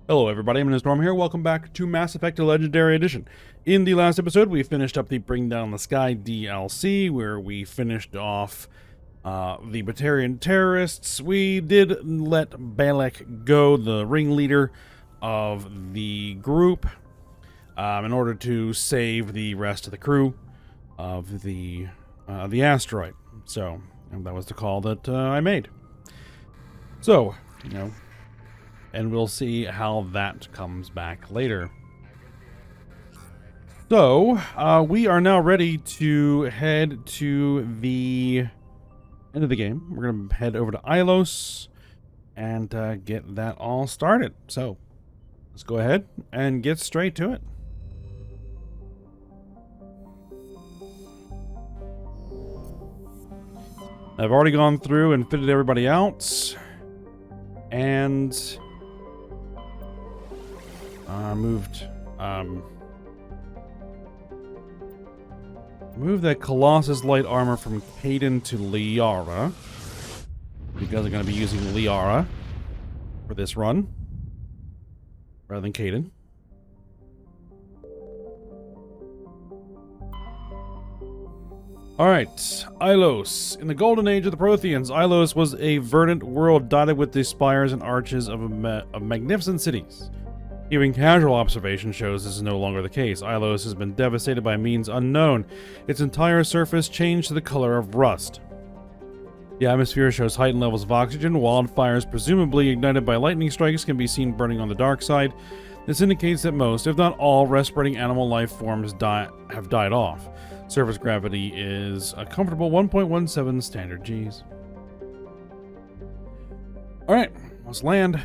Hello everybody, I'm Storm here. Welcome back to Mass Effect Legendary Edition. In the last episode, we finished up the Bring Down the Sky DLC, where we finished off the Batarian terrorists. We did let Balak go, the ringleader of the group, in order to save the rest of the crew of the asteroid. So, that was the call that I made. So, and we'll see how that comes back later. So, we are now ready to head to the end of the game. We're going to head over to Ilos and get that all started. So, let's go ahead and get straight to it. I've already gone through and fitted everybody out. And moved that Colossus light armor from Caden to Liara, because I'm going to be using Liara for this run rather than Caden. Alright, Ilos. In the golden age of the Protheans, Ilos was a verdant world dotted with the spires and arches of magnificent cities. Even casual observation shows this is no longer the case. Ilos has been devastated by means unknown. Its entire surface changed to the color of rust. The atmosphere shows heightened levels of oxygen. Wildfires, presumably ignited by lightning strikes, can be seen burning on the dark side. This indicates that most, if not all, respirating animal life forms have died off. Surface gravity is a comfortable 1.17 standard Gs. Alright, let's land.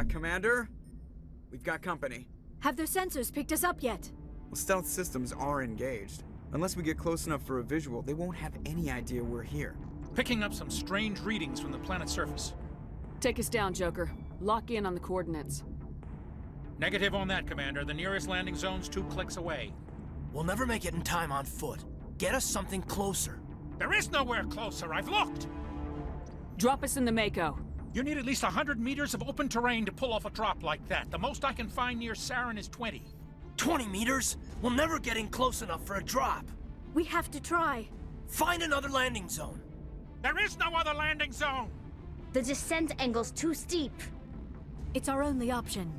Commander? We've got company. Have their sensors picked us up yet? Well, stealth systems are engaged. Unless we get close enough for a visual, they won't have any idea we're here. Picking up some strange readings from the planet's surface. Take us down, Joker. Lock in on the coordinates. Negative on that, Commander. The nearest landing zone's 2 clicks away. We'll never make it in time on foot. Get us something closer. There is nowhere closer. I've looked. Drop us in the Mako. You need at least 100 meters of open terrain to pull off a drop like that. The most I can find near Saren is 20. 20 meters? We'll never get in close enough for a drop. We have to try. Find another landing zone. There is no other landing zone! The descent angle's too steep. It's our only option.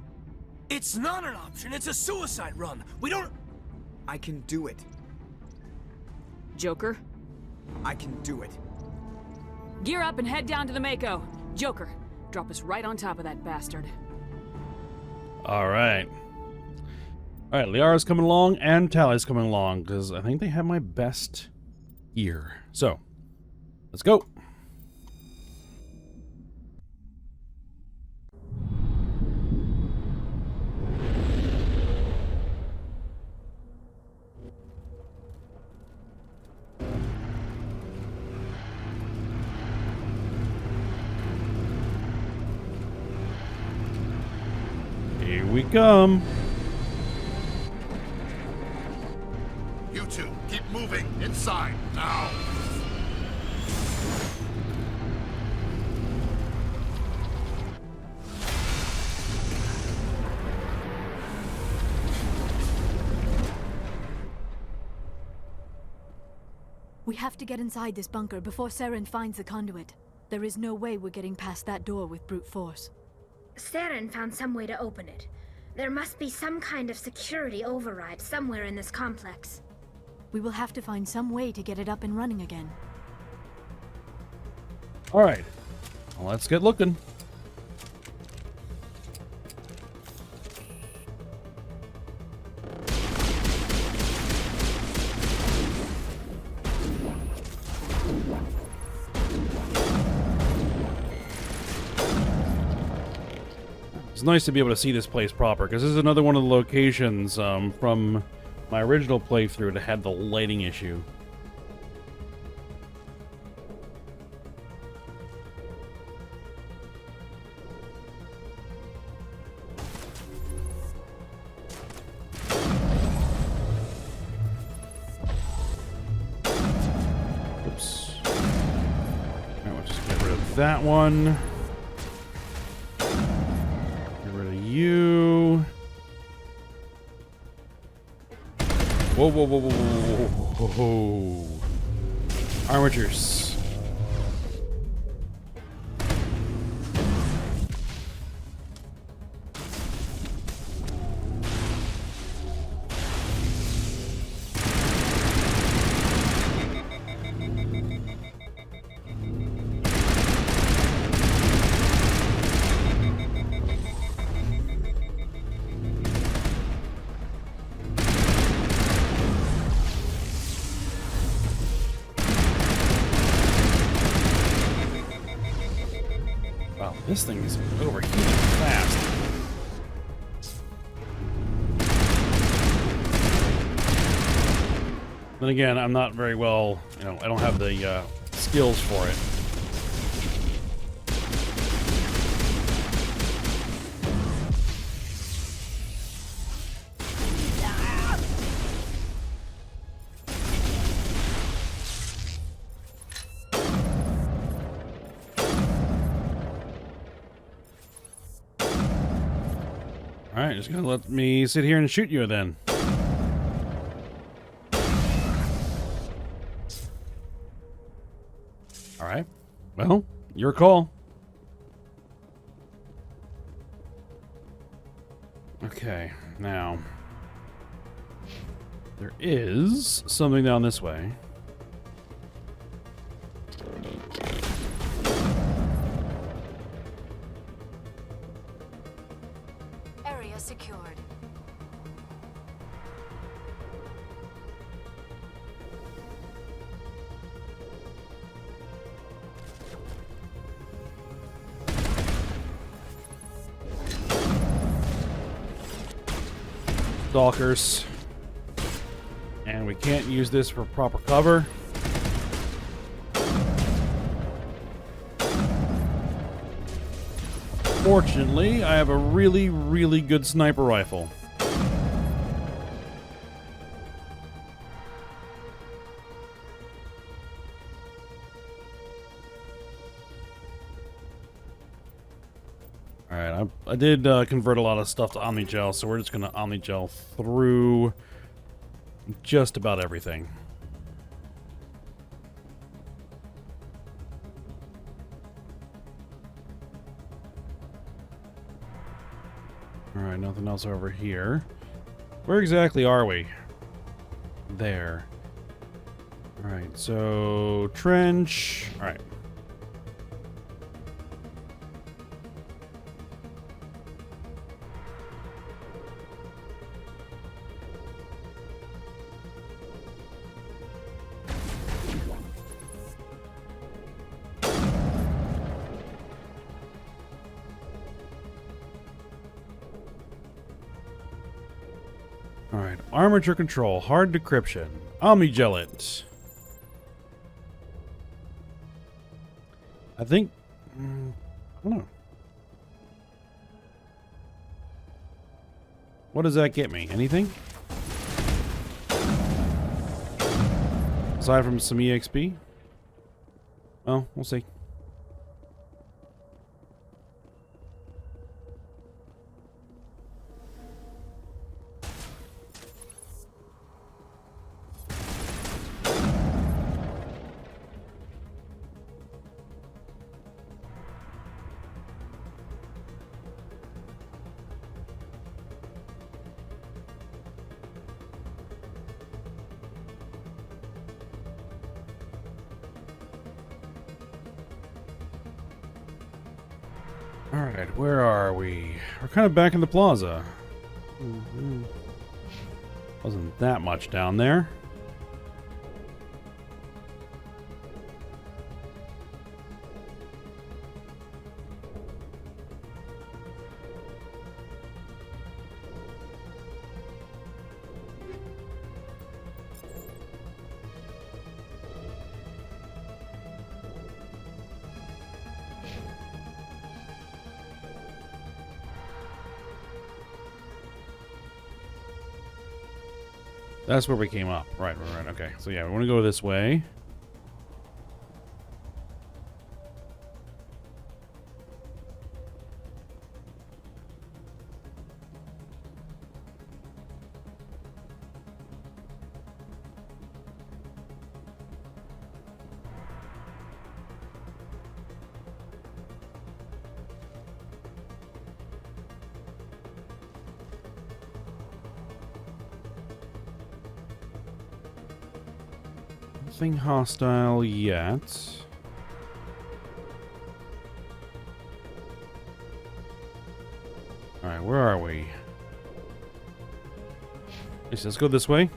It's not an option. It's a suicide run. We don't... I can do it. Joker, I can do it. gear up and head down to the Mako. Joker, drop us right on top of that bastard. Alright. Alright, Liara's coming along and Tally's coming along, because I think they have my best ear. So, let's go. Here we come. You two, keep moving. Inside, now. We have to get inside this bunker before Saren finds the conduit. There is no way we're getting past that door with brute force. Saren found some way to open it. There must be some kind of security override somewhere in this complex. We will have to find some way to get it up and running again. Alright, well, let's get looking. It's nice to be able to see this place proper, because this is another one of the locations from my original playthrough that had the lighting issue. Oops. Alright, we'll just get rid of that one. Get rid of you. Whoa, whoa, whoa, whoa, whoa, whoa, whoa, whoa. Armatures. Wow, this thing is overheating fast. Then again, I'm not very well, I don't have the skills for it. Alright, just gonna let me sit here and shoot you then. Alright. Well, your call. Okay, now. There is something down this way. Area secured. Stalkers. And we can't use this for proper cover. Fortunately, I have a really, really good sniper rifle. Alright, I did convert a lot of stuff to Omnigel, so we're just going to Omnigel through just about everything. Alright, nothing else over here. Where exactly are we? There. Alright, so trench. Alright. Alright, armature control, hard decryption, Omnigel it. I think, I don't know. What does that get me? Anything? Aside from some EXP? Well, we'll see. Alright, where are we? We're kind of back in the plaza. Wasn't that much down there. That's where we came up. Right. Okay. So yeah, we want to go this way. Nothing hostile yet. Alright, where are we? Let's go this way.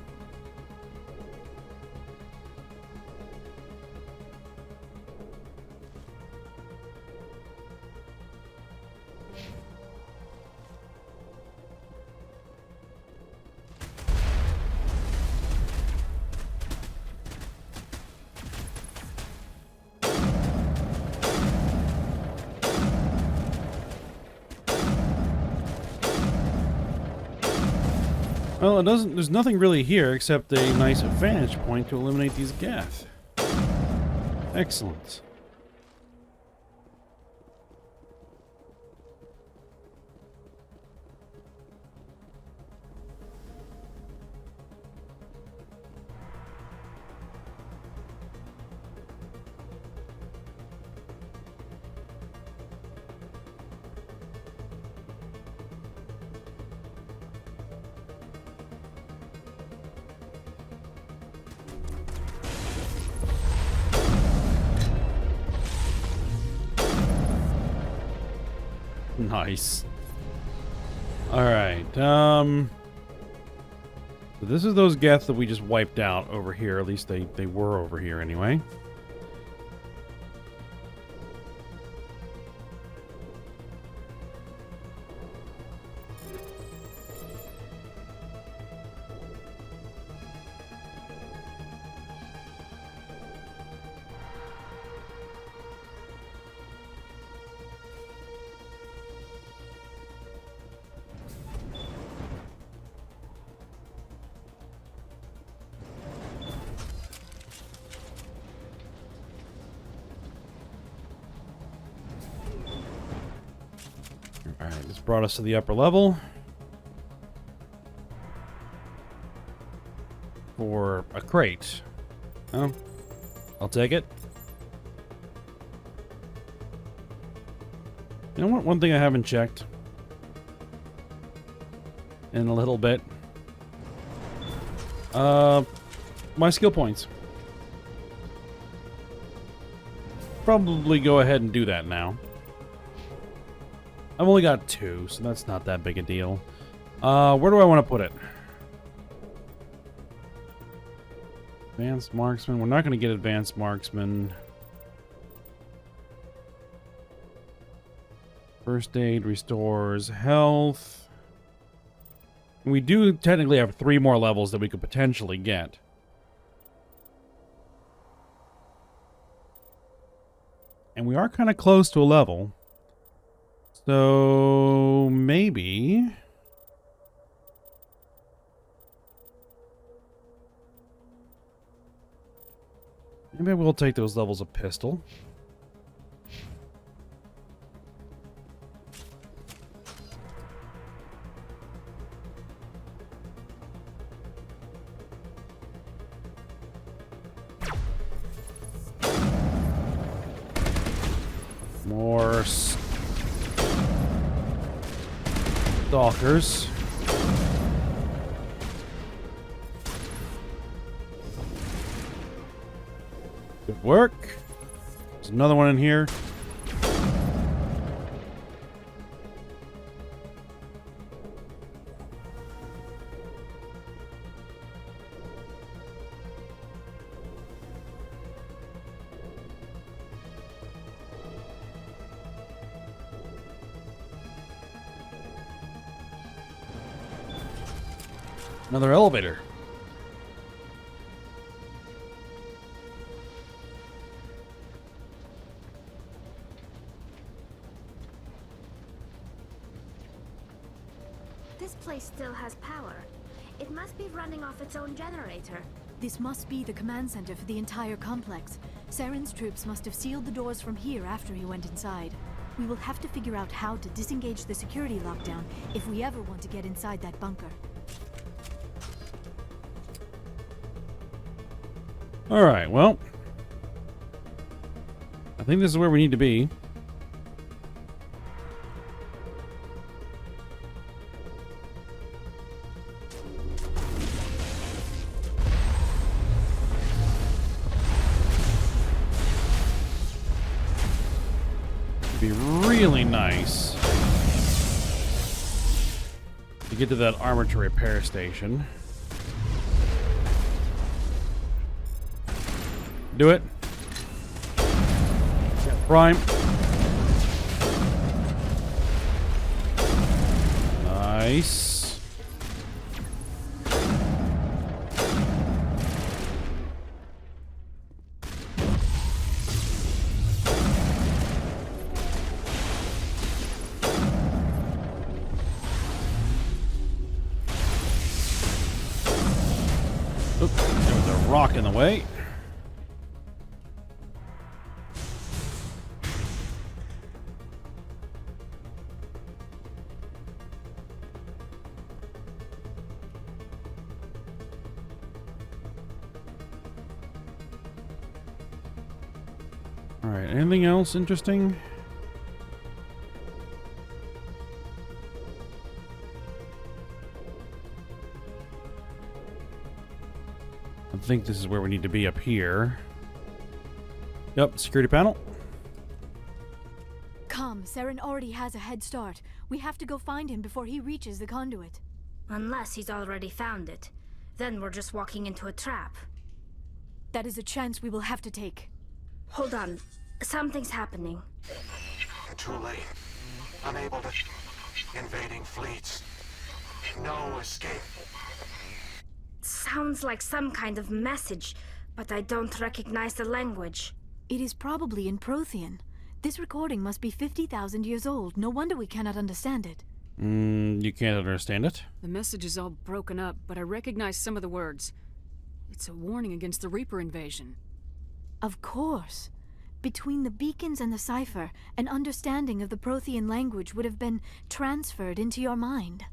Well, it doesn't. There's nothing really here except a nice vantage point to eliminate these Geth. Excellent. Nice. Alright, so this is those Geth that we just wiped out over here. At least they were over here anyway. Alright, this brought us to the upper level. For a crate. Oh, I'll take it. You know what? One thing I haven't checked in a little bit. My skill points. Probably go ahead and do that now. I've only got 2, so that's not that big a deal. Where do I want to put it? Advanced Marksman. We're not going to get Advanced Marksman. First Aid restores health. We do technically have 3 more levels that we could potentially get. And we are kind of close to a level. So, maybe... Maybe we'll take those levels of pistol. More stalkers. Good work. There's another one in here. Another elevator. This place still has power. It must be running off its own generator. This must be the command center for the entire complex. Saren's troops must have sealed the doors from here after he went inside. We will have to figure out how to disengage the security lockdown if we ever want to get inside that bunker. Alright, well. I think this is where we need to be. Be really nice to get to that armature repair station. Do it. Prime. Nice. Oop, there was a rock in the way. Alright, anything else interesting? I think this is where we need to be up here. Yep, security panel. Come, Saren already has a head start. We have to go find him before he reaches the conduit. Unless he's already found it. Then we're just walking into a trap. That is a chance we will have to take. Hold on. Something's happening. Too late. Unable to... Invading fleets. No escape. Sounds like some kind of message, but I don't recognize the language. It is probably in Prothean. This recording must be 50,000 years old. No wonder we cannot understand it. You can't understand it? The message is all broken up, but I recognize some of the words. It's a warning against the Reaper invasion. Of course. Between the beacons and the cipher, an understanding of the Prothean language would have been transferred into your mind.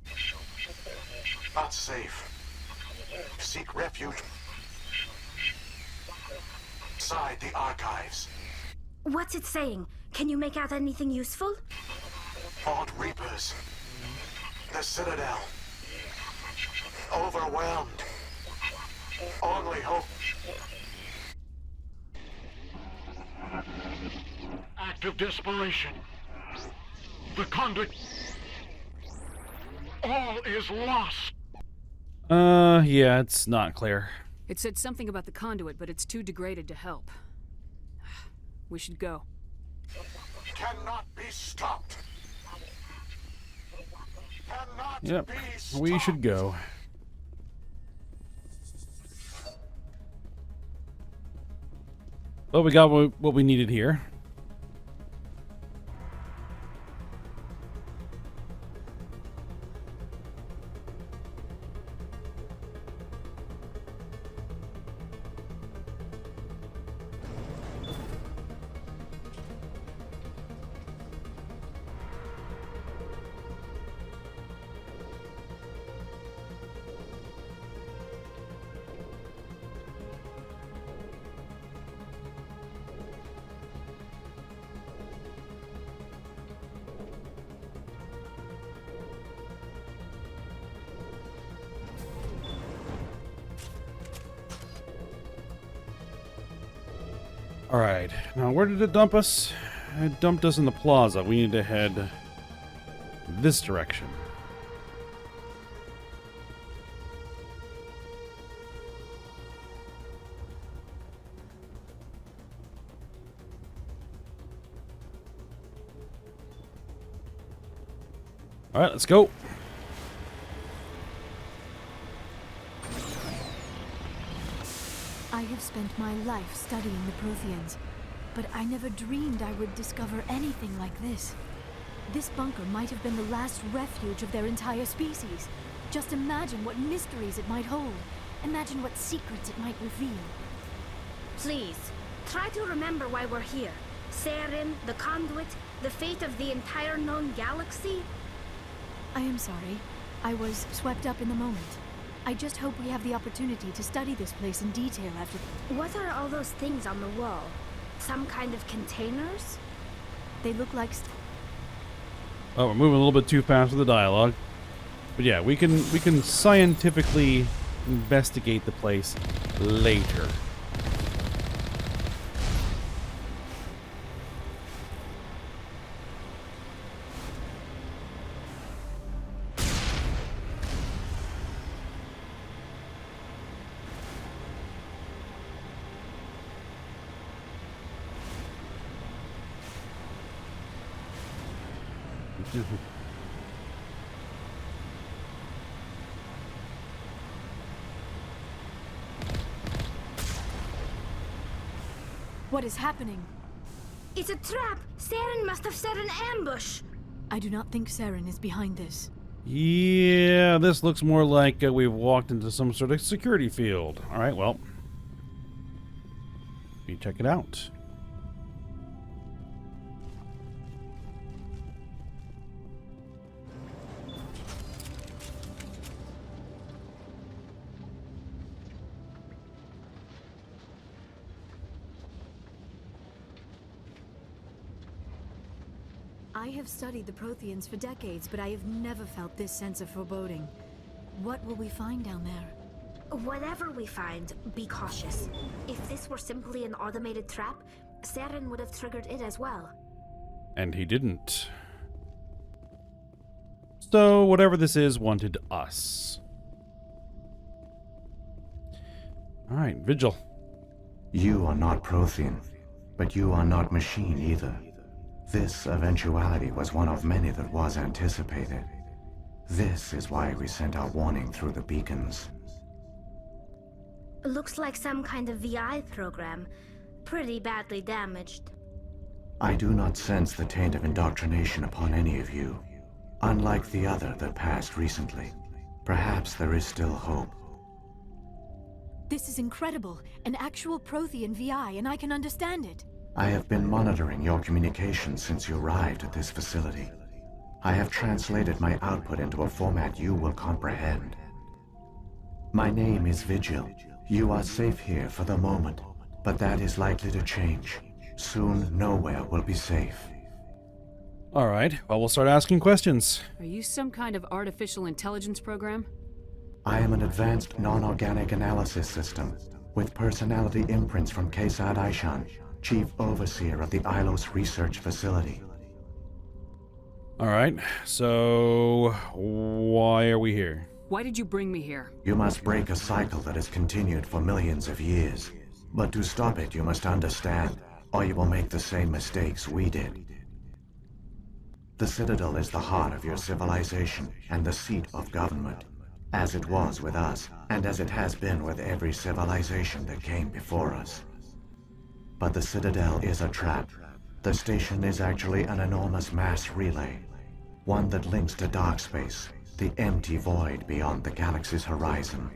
Not safe. Seek refuge. Inside the archives. What's it saying? Can you make out anything useful? Fought Reapers. The Citadel. Overwhelmed. Only hope. Act of desperation. The conduit. All is lost. Yeah, it's not clear. It said something about the conduit, but it's too degraded to help. We should go. Cannot be stopped. Cannot Yep, be stopped. we should go. Well, we got what we needed here. Alright, now where did it dump us? It dumped us in the plaza. We need to head this direction. Alright, let's go. I have spent my life studying the Protheans, but I never dreamed I would discover anything like this. This bunker might have been the last refuge of their entire species. Just imagine what mysteries it might hold. Imagine what secrets it might reveal. Please, try to remember why we're here. Saren, the conduit, the fate of the entire known galaxy. I am sorry. I was swept up in the moment. I just hope we have the opportunity to study this place in detail after... What are all those things on the wall? Some kind of containers? They look like... Oh, we're moving a little bit too fast with the dialogue. But yeah, we can scientifically investigate the place later. What is happening? It's a trap! Saren must have set an ambush! I do not think Saren is behind this. Yeah, this looks more like we've walked into some sort of security field. Alright, well. You check it out. I have studied the Protheans for decades, but I have never felt this sense of foreboding. What will we find down there? Whatever we find, be cautious. If this were simply an automated trap, Saren would have triggered it as well. And he didn't. So, whatever this is wanted us. Alright, Vigil. You are not Prothean, but you are not machine either. This eventuality was one of many that was anticipated. This is why we sent our warning through the beacons. Looks like some kind of VI program. Pretty badly damaged. I do not sense the taint of indoctrination upon any of you. Unlike the other that passed recently. Perhaps there is still hope. This is incredible. An actual Prothean VI, and I can understand it. I have been monitoring your communications since you arrived at this facility. I have translated my output into a format you will comprehend. My name is Vigil. You are safe here for the moment, but that is likely to change. Soon, nowhere will be safe. Alright, well, we'll start asking questions. Are you some kind of artificial intelligence program? I am an advanced non-organic analysis system, with personality imprints from Kesad Aishan, Chief Overseer of the Ilos Research Facility. Alright, so why are we here? Why did you bring me here? You must break a cycle that has continued for millions of years. But to stop it, you must understand, or you will make the same mistakes we did. The Citadel is the heart of your civilization and the seat of government, as it was with us, and as it has been with every civilization that came before us. But the Citadel is a trap. The station is actually an enormous mass relay, one that links to dark space, the empty void beyond the galaxy's horizon.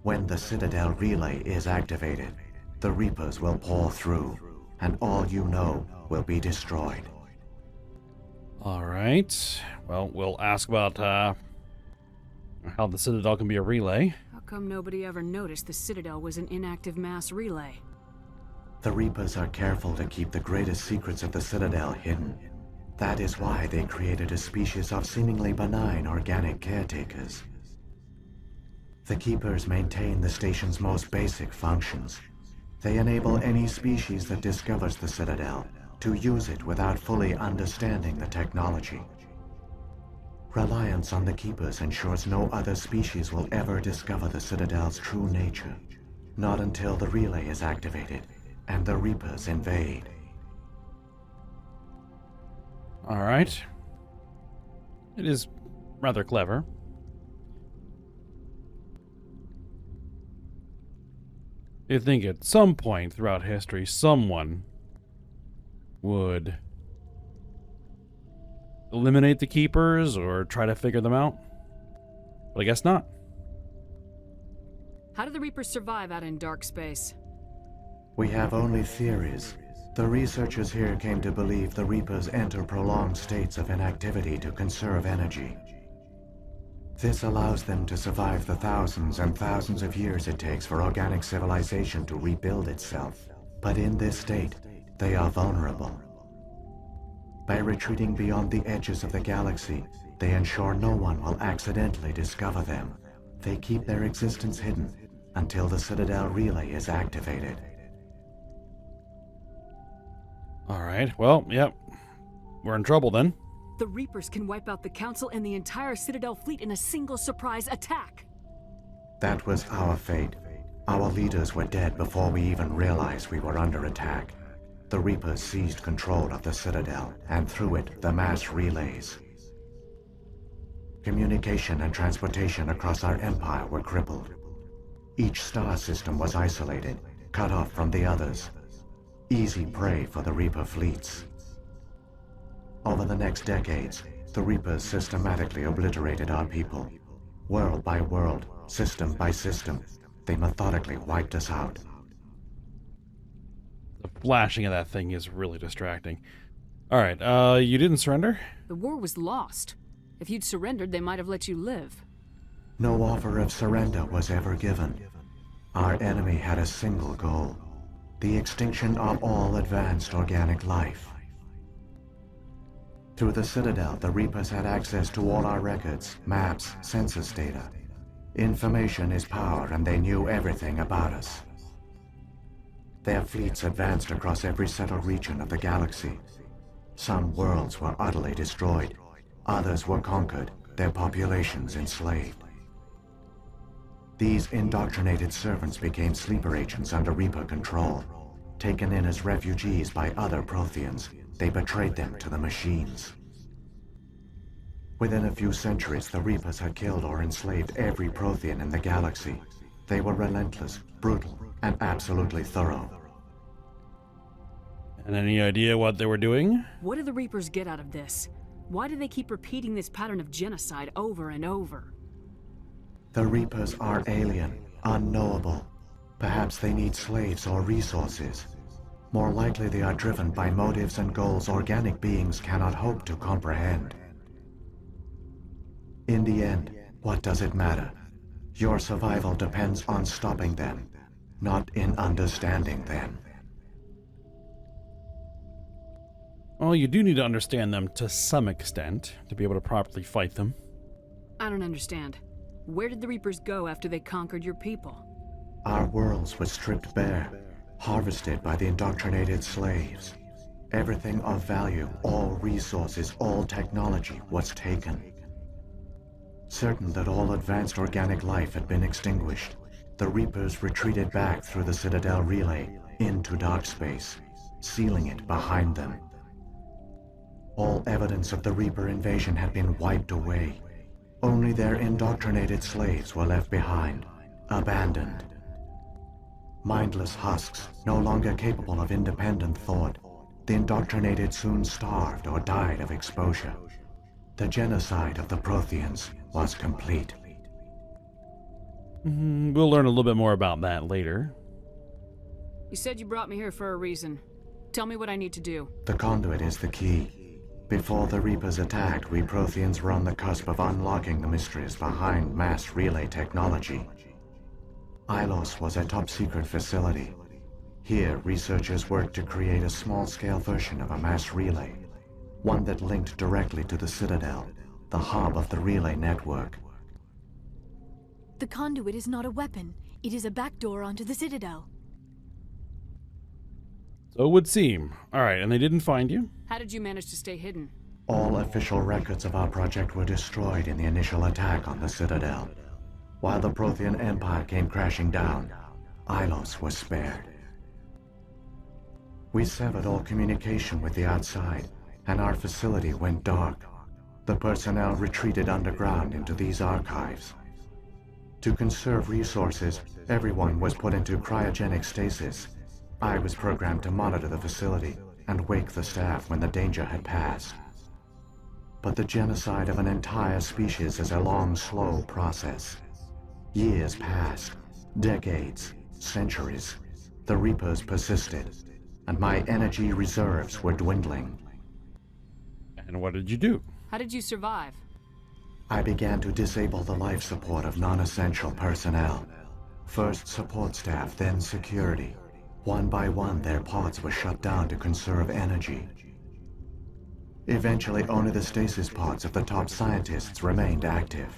When the Citadel relay is activated, the Reapers will pour through, and all you know will be destroyed. Alright, well, we'll ask about how the Citadel can be a relay. How come nobody ever noticed the Citadel was an inactive mass relay? The Reapers are careful to keep the greatest secrets of the Citadel hidden. That is why they created a species of seemingly benign organic caretakers. The Keepers maintain the station's most basic functions. They enable any species that discovers the Citadel to use it without fully understanding the technology. Reliance on the Keepers ensures no other species will ever discover the Citadel's true nature. Not until the relay is activated and the Reapers invade. Alright. It is rather clever. You think at some point throughout history, someone would eliminate the Keepers or try to figure them out? But I guess not. How do the Reapers survive out in dark space? We have only theories. The researchers here came to believe the Reapers enter prolonged states of inactivity to conserve energy. This allows them to survive the thousands and thousands of years it takes for organic civilization to rebuild itself. But in this state, they are vulnerable. By retreating beyond the edges of the galaxy, they ensure no one will accidentally discover them. They keep their existence hidden until the Citadel relay is activated. Alright, well, yep. We're in trouble then. The Reapers can wipe out the Council and the entire Citadel fleet in a single surprise attack. That was our fate. Our leaders were dead before we even realized we were under attack. The Reapers seized control of the Citadel, and through it, the mass relays. Communication and transportation across our empire were crippled. Each star system was isolated, cut off from the others. Easy prey for the Reaper fleets. Over the next decades, the Reapers systematically obliterated our people. World by world, system by system, they methodically wiped us out. The flashing of that thing is really distracting. Alright, you didn't surrender? The war was lost. If you'd surrendered, they might have let you live. No offer of surrender was ever given. Our enemy had a single goal: the extinction of all advanced organic life. Through the Citadel, the Reapers had access to all our records, maps, census data. Information is power, and they knew everything about us. Their fleets advanced across every settled region of the galaxy. Some worlds were utterly destroyed. Others were conquered, their populations enslaved. These indoctrinated servants became sleeper agents under Reaper control. Taken in as refugees by other Protheans, they betrayed them to the machines. Within a few centuries, the Reapers had killed or enslaved every Prothean in the galaxy. They were relentless, brutal, and absolutely thorough. And any idea what they were doing? What do the Reapers get out of this? Why do they keep repeating this pattern of genocide over and over? The Reapers are alien, unknowable. Perhaps they need slaves or resources. More likely they are driven by motives and goals organic beings cannot hope to comprehend. In the end, what does it matter? Your survival depends on stopping them, not in understanding them. Well, you do need to understand them to some extent to be able to properly fight them. I don't understand. Where did the Reapers go after they conquered your people? Our worlds were stripped bare, harvested by the indoctrinated slaves. Everything of value, all resources, all technology was taken. Certain that all advanced organic life had been extinguished, the Reapers retreated back through the Citadel relay into dark space, sealing it behind them. All evidence of the Reaper invasion had been wiped away. Only their indoctrinated slaves were left behind, abandoned. Mindless husks, no longer capable of independent thought, the indoctrinated soon starved or died of exposure. The genocide of the Protheans was complete. We'll learn a little bit more about that later. You said you brought me here for a reason. Tell me what I need to do. The conduit is the key. Before the Reapers attacked, we Protheans were on the cusp of unlocking the mysteries behind mass relay technology. Ilos was a top-secret facility. Here, researchers worked to create a small-scale version of a mass relay, one that linked directly to the Citadel, the hub of the relay network. The conduit is not a weapon. It is a backdoor onto the Citadel. So it would seem. Alright, and they didn't find you? How did you manage to stay hidden? All official records of our project were destroyed in the initial attack on the Citadel. While the Prothean Empire came crashing down, Ilos was spared. We severed all communication with the outside, and our facility went dark. The personnel retreated underground into these archives. To conserve resources, everyone was put into cryogenic stasis. I was programmed to monitor the facility and wake the staff when the danger had passed. but the genocide of an entire species is a long, slow process. Years passed, decades, centuries. The Reapers persisted, and my energy reserves were dwindling. And what did you do? How did you survive? I began to disable the life support of non-essential personnel. First support staff, then security. One by one, their pods were shut down to conserve energy. Eventually, only the stasis pods of the top scientists remained active.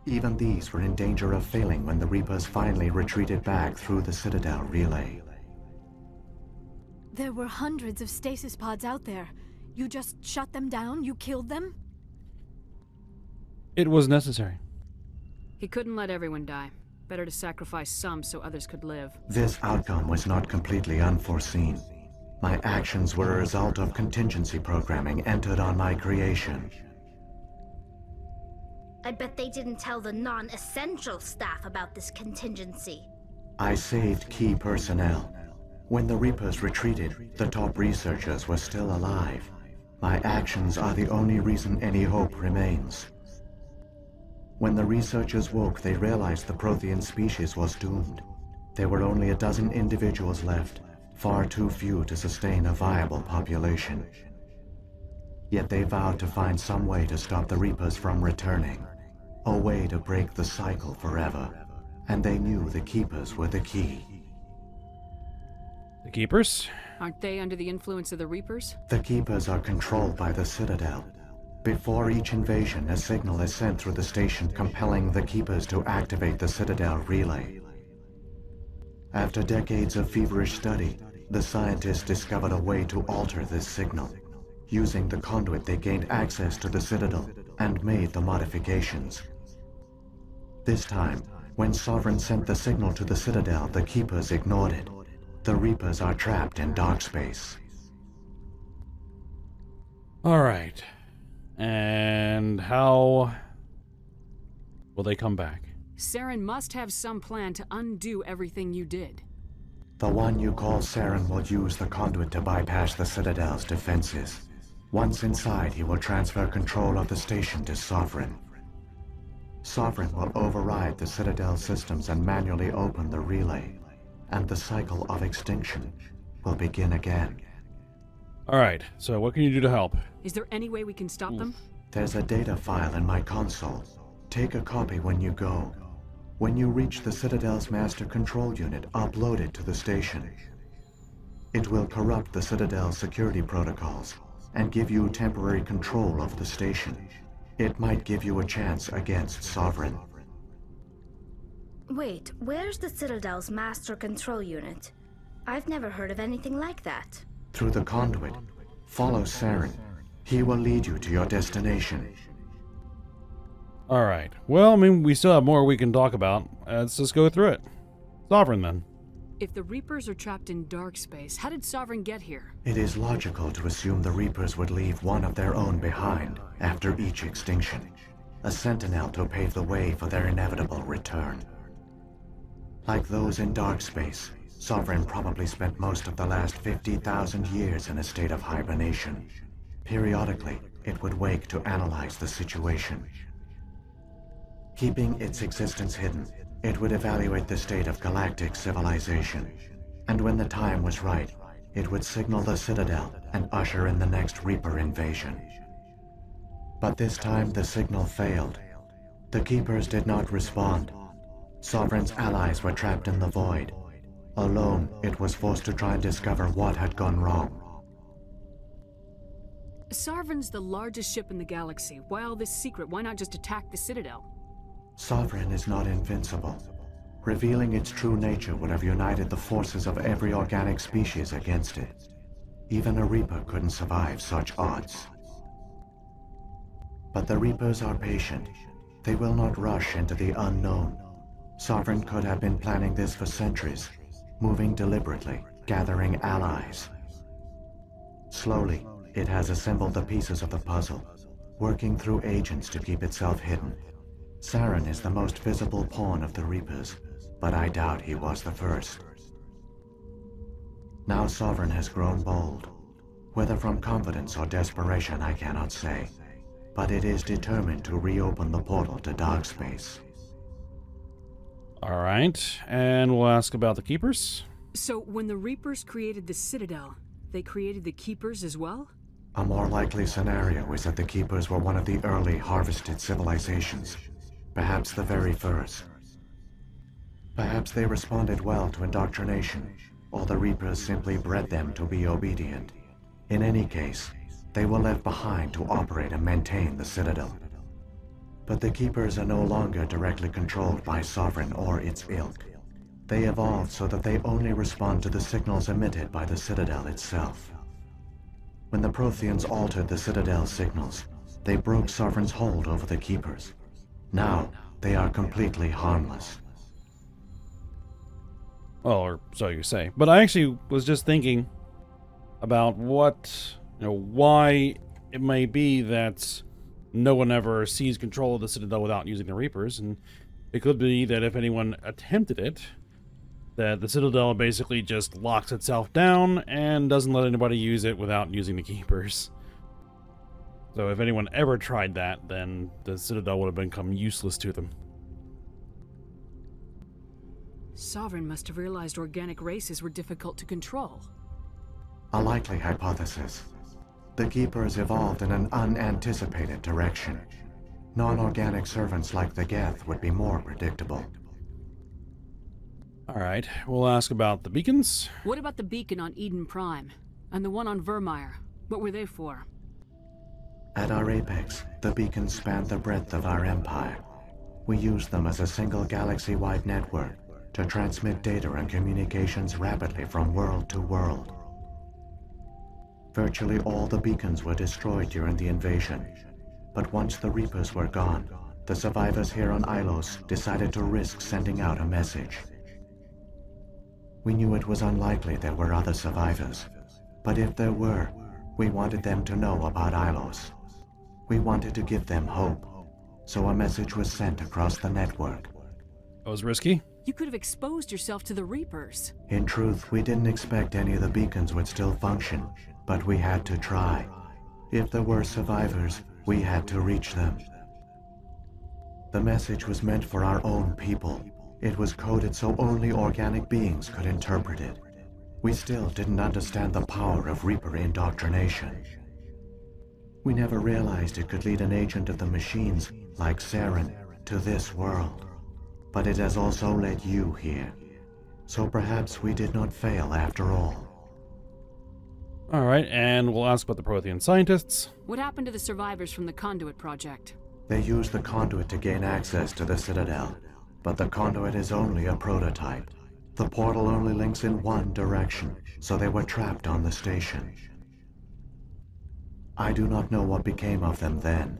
Even these were in danger of failing when the Reapers finally retreated back through the Citadel relay. There were hundreds of stasis pods out there. You just shut them down? You killed them? It was necessary. He couldn't let everyone die. Better to sacrifice some so others could live. This outcome was not completely unforeseen. My actions were a result of contingency programming entered on my creation. I bet they didn't tell the non-essential staff about this contingency. I saved key personnel. When the Reapers retreated, the top researchers were still alive. My actions are the only reason any hope remains. When the researchers woke, they realized the Prothean species was doomed. There were only a dozen individuals left, far too few to sustain a viable population. Yet they vowed to find some way to stop the Reapers from returning, a way to break the cycle forever, and they knew the Keepers were the key. The Keepers? Aren't they under the influence of the Reapers? The Keepers are controlled by the Citadel. Before each invasion, a signal is sent through the station compelling the Keepers to activate the Citadel relay. After decades of feverish study, the scientists discovered a way to alter this signal. Using the conduit, they gained access to the Citadel and made the modifications. This time, when Sovereign sent the signal to the Citadel, the Keepers ignored it. The Reapers are trapped in dark space. Alright. And how will they come back? Saren must have some plan to undo everything you did. The one you call Saren will use the conduit to bypass the Citadel's defenses. Once inside, he will transfer control of the station to Sovereign. Sovereign will override the Citadel systems and manually open the relay, and the cycle of extinction will begin again. Alright, so what can you do to help? Is there any way we can stop them? There's a data file in my console. Take a copy when you go. When you reach the Citadel's master control unit, upload it to the station. It will corrupt the Citadel's security protocols and give you temporary control of the station. It might give you a chance against Sovereign. Wait, where's the Citadel's master control unit? I've never heard of anything like that. Through the conduit, follow Saren. He will lead you to your destination. Alright. Well, I mean, we still have more we can talk about. Let's just go through it. Sovereign, then. If the Reapers are trapped in dark space, how did Sovereign get here? It is logical to assume the Reapers would leave one of their own behind after each extinction. A sentinel to pave the way for their inevitable return. Like those in dark space, Sovereign probably spent most of the last 50,000 years in a state of hibernation. Periodically, it would wake to analyze the situation. Keeping its existence hidden, it would evaluate the state of galactic civilization. And when the time was right, it would signal the Citadel and usher in the next Reaper invasion. But this time the signal failed. The Keepers did not respond. Sovereign's allies were trapped in the void. Alone, it was forced to try and discover what had gone wrong. Sovereign's the largest ship in the galaxy. Why all this secret? Why not just attack the Citadel? Sovereign is not invincible. Revealing its true nature would have united the forces of every organic species against it. Even a Reaper couldn't survive such odds. But the Reapers are patient. They will not rush into the unknown. Sovereign could have been planning this for centuries, moving deliberately, gathering allies. Slowly, it has assembled the pieces of the puzzle, working through agents to keep itself hidden. Saren is the most visible pawn of the Reapers, but I doubt he was the first. Now Sovereign has grown bold. Whether from confidence or desperation, I cannot say. but it is determined to reopen the portal to dark space. Alright, and we'll ask about the Keepers. So, when the Reapers created the Citadel, they created the Keepers as well? A more likely scenario is that the Keepers were one of the early harvested civilizations, perhaps the very first. Perhaps they responded well to indoctrination, or the Reapers simply bred them to be obedient. In any case, they were left behind to operate and maintain the Citadel. But the Keepers are no longer directly controlled by Sovereign or its ilk. They evolved so that they only respond to the signals emitted by the Citadel itself. When the Protheans altered the Citadel's signals, they broke Sovereign's hold over the Keepers. Now, they are completely harmless. Well, or so you say. But I actually was just thinking about why it may be that no one ever seized control of the Citadel without using the Reapers, and it could be that if anyone attempted it, that the Citadel basically just locks itself down and doesn't let anybody use it without using the Keepers. So if anyone ever tried that, then the Citadel would have become useless to them. Sovereign must have realized organic races were difficult to control. A likely hypothesis. The Keepers evolved in an unanticipated direction. Non-organic servants like the Geth would be more predictable. Alright, we'll ask about the beacons. What about the beacon on Eden Prime? And the one on Vermeer? What were they for? At our apex, the beacons spanned the breadth of our empire. We used them as a single galaxy-wide network to transmit data and communications rapidly from world to world. Virtually all the beacons were destroyed during the invasion, but once the Reapers were gone, the survivors here on Ilos decided to risk sending out a message. We knew it was unlikely there were other survivors, but if there were, we wanted them to know about Ilos. We wanted to give them hope, so a message was sent across the network. That was risky. You could have exposed yourself to the Reapers. In truth, we didn't expect any of the beacons would still function, but we had to try. If there were survivors, we had to reach them. The message was meant for our own people. It was coded so only organic beings could interpret it. We still didn't understand the power of Reaper indoctrination. We never realized it could lead an agent of the machines, like Saren, to this world. But it has also led you here. So perhaps we did not fail after all. Alright, and we'll ask about the Prothean scientists. What happened to the survivors from the Conduit project? They used the conduit to gain access to the Citadel, but the conduit is only a prototype. The portal only links in one direction, so they were trapped on the station. I do not know what became of them then.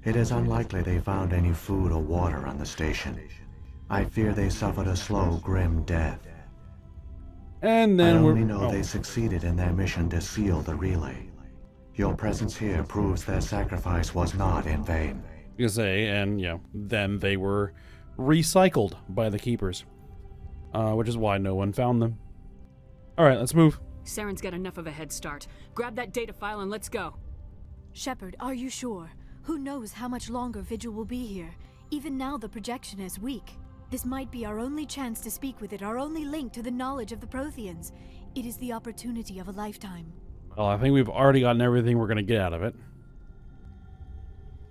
It is unlikely they found any food or water on the station. I fear they suffered a slow, grim death. And then I only know they succeeded in their mission to seal the relay. Your presence here proves their sacrifice was not in vain. You say, and then they were recycled by the Keepers, which is why no one found them. Alright, let's move. Saren's got enough of a head start. Grab that data file and let's go. Shepard, are you sure? Who knows how much longer Vigil will be here? Even now the projection is weak. This might be our only chance to speak with it, our only link to the knowledge of the Protheans. It is the opportunity of a lifetime. Well, I think we've already gotten everything we're going to get out of it.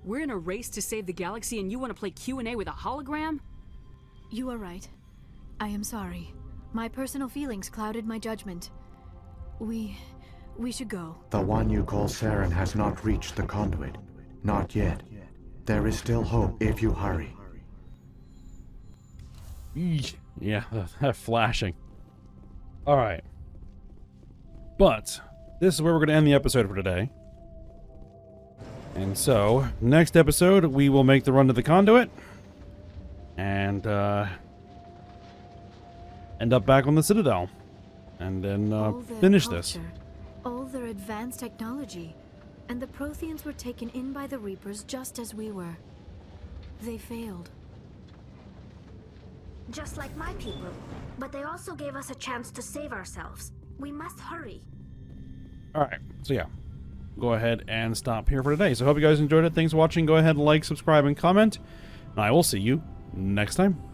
We're in a race to save the galaxy and you want to play Q&A with a hologram? You are right. I am sorry. My personal feelings clouded my judgment. We should go. The one you call Saren has not reached the conduit. Not yet. There is still hope if you hurry. Yeah, that flashing. Alright. But, this is where we're going to end the episode for today. And so, next episode, we will make the run to the conduit. And, end up back on the Citadel. And then, finish this. All their advanced technology. And the Protheans were taken in by the Reapers just as we were. They failed. Just like my people. But they also gave us a chance to save ourselves. We must hurry. Alright, so yeah. go ahead and stop here for today. So I hope you guys enjoyed it. Thanks for watching. Go ahead, like, subscribe, and comment. And I will see you next time.